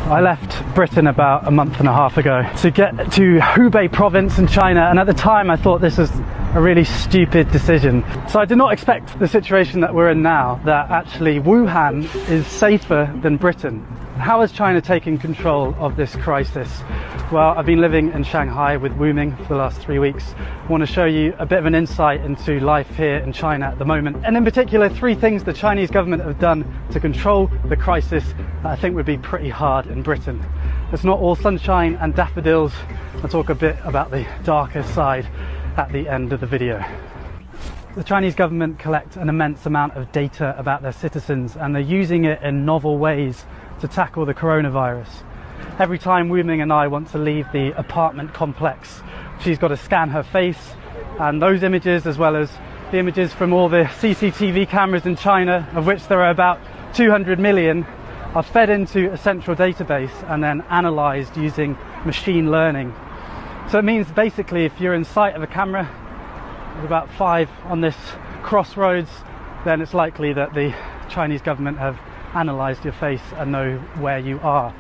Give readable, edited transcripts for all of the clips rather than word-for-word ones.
I left Britain about a month and a half ago to get to Hubei province in China, and at the time I thought this was a really stupid decision. So I did not expect the situation that we're in now, that actually Wuhan is safer than Britain. How has China taken control of this crisis? Well, I've been living in Shanghai with Wuming for the last 3 weeks. I want to show you a bit of an insight into life here in China at the moment, and in particular 3 things the Chinese government have done to control the crisis that I think would be pretty hard in Britain. It's not all sunshine and daffodils. I'll talk a bit about the darker side at the end of the video. The Chinese government collect an immense amount of data about their citizens, and they're using it in novel ways to tackle the coronavirus. Every time Wuming and I want to leave the apartment complex, she's got to scan her face, and those images, as well as the images from all the CCTV cameras in China, of which there are about 200 million, are fed into a central database and then analysed using machine learning. So it means basically if you're in sight of a camera, there's about 5 on this crossroads, then it's likely that the Chinese government have analysed your face and know where you are.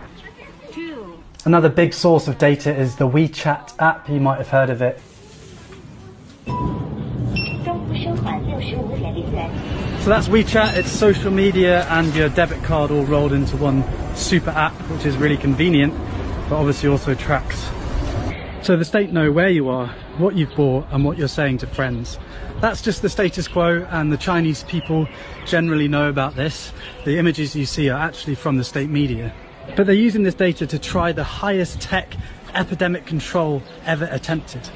Another big source of data is the WeChat app. You might have heard of it. So that's WeChat. It's social media and your debit card all rolled into one super app, which is really convenient, but obviously also tracks. So the state know where you are, what you've bought, and what you're saying to friends. That's just the status quo, and the Chinese people generally know about this. The images you see are actually from the state media. But they're using this data to try the highest tech epidemic control ever attempted.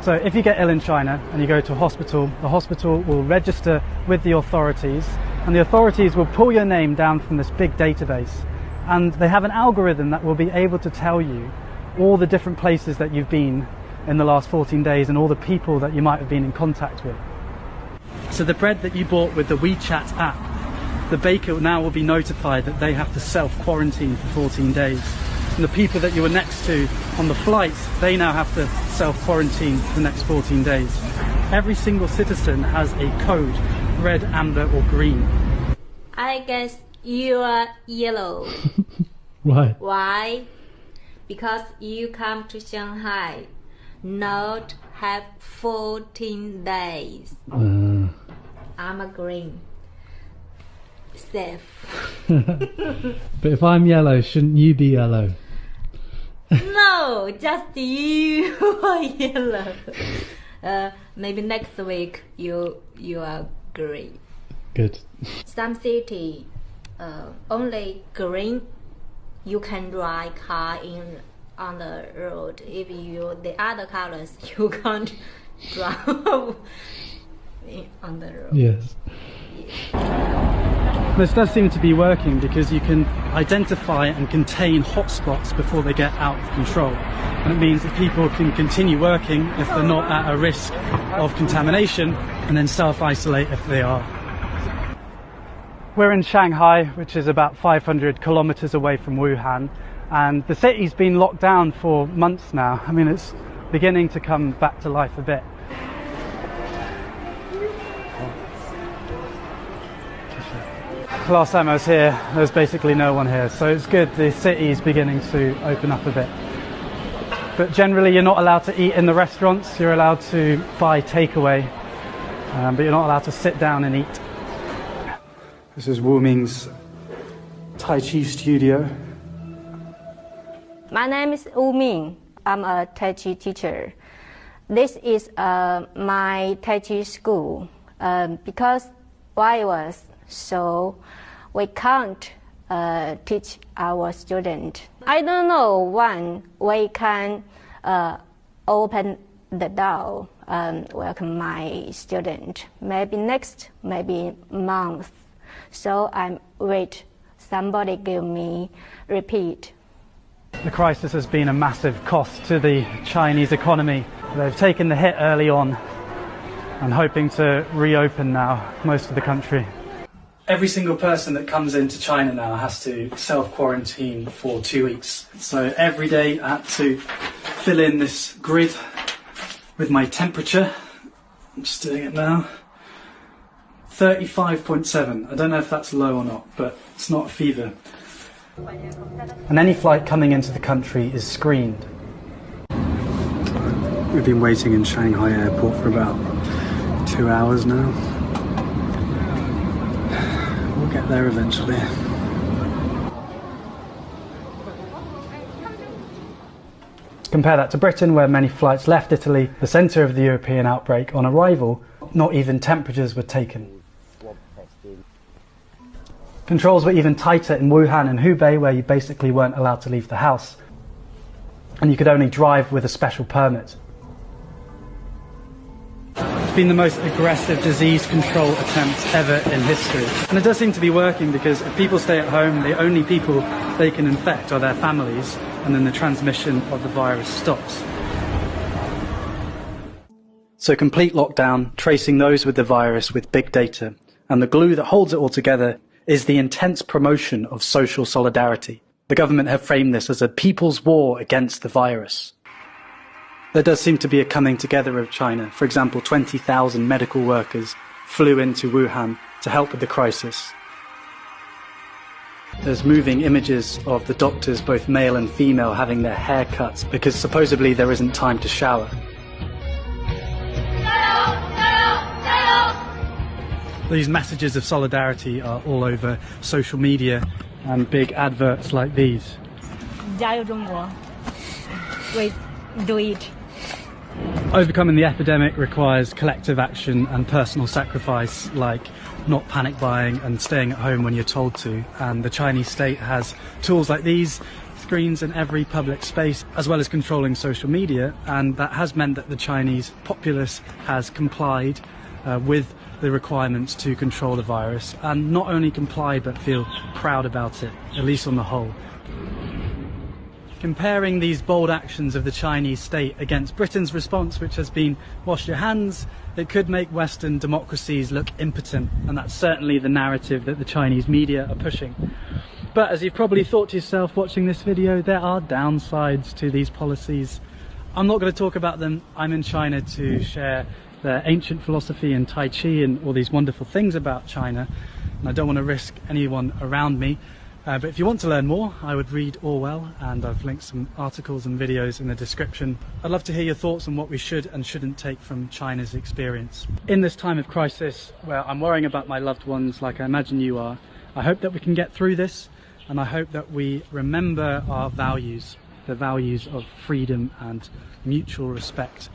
So if you get ill in China and you go to a hospital, the hospital will register with the authorities, and the authorities will pull your name down from this big database. And they have an algorithm that will be able to tell you all the different places that you've been in the last 14 days and all the people that you might have been in contact with. So the bread that you bought with the WeChat app, the baker now will be notified that they have to self-quarantine for 14 days. And the people that you were next to on the flights, they now have to self-quarantine for the next 14 days. Every single citizen has a code, red, amber or green. I guess you are yellow. Why? Why? Because you come to Shanghai, not have 14 days. I'm a green. Safe. But if I'm yellow, shouldn't you be yellow? No, just you are yellow. Maybe next week you are green. Good. Some city only green. You can drive car on the road. If you the other colors, you can't drive on the road. Yes. This does seem to be working because you can identify and contain hotspots before they get out of control. And it means that people can continue working if they're not at a risk of contamination, and then self-isolate if they are. We're in Shanghai, which is about 500 kilometers away from Wuhan, and the city's been locked down for months now. I mean, it's beginning to come back to life a bit. Last time I was here, there was basically no one here, so it's good the city's beginning to open up a bit. But generally you're not allowed to eat in the restaurants, you're allowed to buy takeaway, but you're not allowed to sit down and eat. This is Wuming's Tai Chi studio. My name is Wuming. I'm a Tai Chi teacher. This is my Tai Chi school because virus, so we can't teach our student. I don't know when we can open the door and welcome my student. Maybe next, maybe month. So I'm wait. Somebody give me repeat. The crisis has been a massive cost to the Chinese economy. They've taken the hit early on and hoping to reopen now most of the country. Every single person that comes into China now has to self-quarantine for 2 weeks. So every day I had to fill in this grid with my temperature. I'm just doing it now. 35.7. I don't know if that's low or not, but it's not a fever. and any flight coming into the country is screened. We've been waiting in Shanghai airport for about 2 hours now. We'll get there eventually. Compare that to Britain, where many flights left Italy, the centre of the European outbreak. On arrival, not even temperatures were taken. Controls were even tighter in Wuhan and Hubei, where you basically weren't allowed to leave the house, and you could only drive with a special permit. It's been the most aggressive disease control attempt ever in history. And it does seem to be working, because if people stay at home, the only people they can infect are their families, and then the transmission of the virus stops. So complete lockdown, tracing those with the virus with big data, and the glue that holds it all together is the intense promotion of social solidarity. The government have framed this as a people's war against the virus. There does seem to be a coming together of China. For example, 20,000 medical workers flew into Wuhan to help with the crisis. There's moving images of the doctors, both male and female, having their hair cut because supposedly there isn't time to shower. These messages of solidarity are all over social media and big adverts like these. 加油中国! We do it. Overcoming the epidemic requires collective action and personal sacrifice, like not panic buying and staying at home when you're told to. And the Chinese state has tools like these, screens in every public space, as well as controlling social media, and that has meant that the Chinese populace has complied with the requirements to control the virus, and not only comply but feel proud about it, at least on the whole. Comparing these bold actions of the Chinese state against Britain's response, which has been wash your hands, it could make Western democracies look impotent, and that's certainly the narrative that the Chinese media are pushing. But as you've probably thought to yourself watching this video, there are downsides to these policies. I'm not going to talk about them. I'm in China to share their ancient philosophy and Tai Chi and all these wonderful things about China, and I don't want to risk anyone around me. But if you want to learn more, I would read Orwell, and I've linked some articles and videos in the description. I'd love to hear your thoughts on what we should and shouldn't take from China's experience. In this time of crisis, where I'm worrying about my loved ones like I imagine you are, I hope that we can get through this, and I hope that we remember our values, the values of freedom and mutual respect.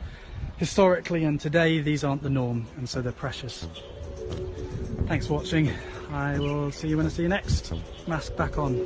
Historically and today, these aren't the norm, and so they're precious. Thanks for watching. I will see you when I see you next. Mask back on.